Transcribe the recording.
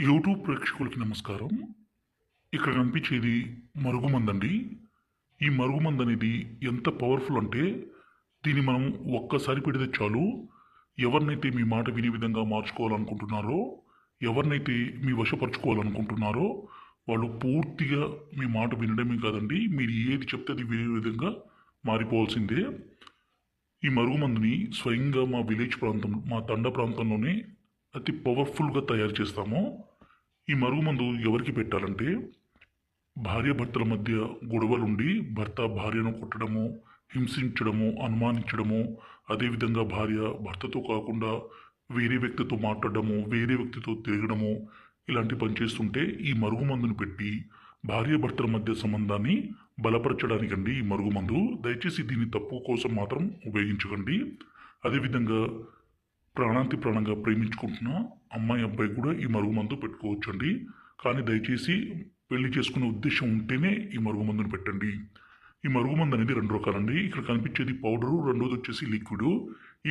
YouTube ప్రేక్షకులకి నమస్కారం. ఇక్కడ కనిపించేది మరుగుమందండి. ఈ మరుగుమందు అనేది ఎంత పవర్ఫుల్ అంటే దీన్ని మనం ఒక్కసారి పెడితే చాలు. ఎవరినైతే మీ మాట వినే విధంగా మార్చుకోవాలనుకుంటున్నారో, ఎవరినైతే మీ వశపరుచుకోవాలనుకుంటున్నారో వాళ్ళు పూర్తిగా మీ మాట వినడమే కాదండి, మీరు ఏది చెప్తే అది వినే విధంగా మారిపోవాల్సిందే. ఈ మరుగుమందుని స్వయంగా మా విలేజ్ ప్రాంతం, మా తండ ప్రాంతంలోనే అతి పవర్ఫుల్గా తయారు చేస్తాము. ఈ మరుగుమందు ఎవరికి పెట్టాలంటే, భార్యాభర్తల మధ్య గొడవలుండి భర్త భార్యను కొట్టడము, హింసించడము, అనుమానించడము, అదేవిధంగా భార్య భర్తతో కాకుండా వేరే వ్యక్తితో మాట్లాడడము, వేరే వ్యక్తితో తిరగడము, ఇలాంటి పని చేస్తుంటే ఈ మరుగుమందును పెట్టి భార్యాభర్తల మధ్య సంబంధాన్ని బలపరచడానికండి ఈ మరుగుమందు. దయచేసి దీన్ని తప్పు కోసం మాత్రం ఉపయోగించకండి. అదేవిధంగా ప్రాణాంతి ప్రాణంగా ప్రేమించుకుంటున్న అమ్మాయి అబ్బాయి కూడా ఈ మరుగుమందు పెట్టుకోవచ్చండి. కానీ దయచేసి పెళ్లి చేసుకునే ఉద్దేశం ఉంటేనే ఈ మరుగుమందును పెట్టండి. ఈ మరుగుమందు అనేది రెండు రకాలండి. ఇక్కడ కనిపించేది పౌడరు, రెండోది వచ్చేసి లిక్విడ్.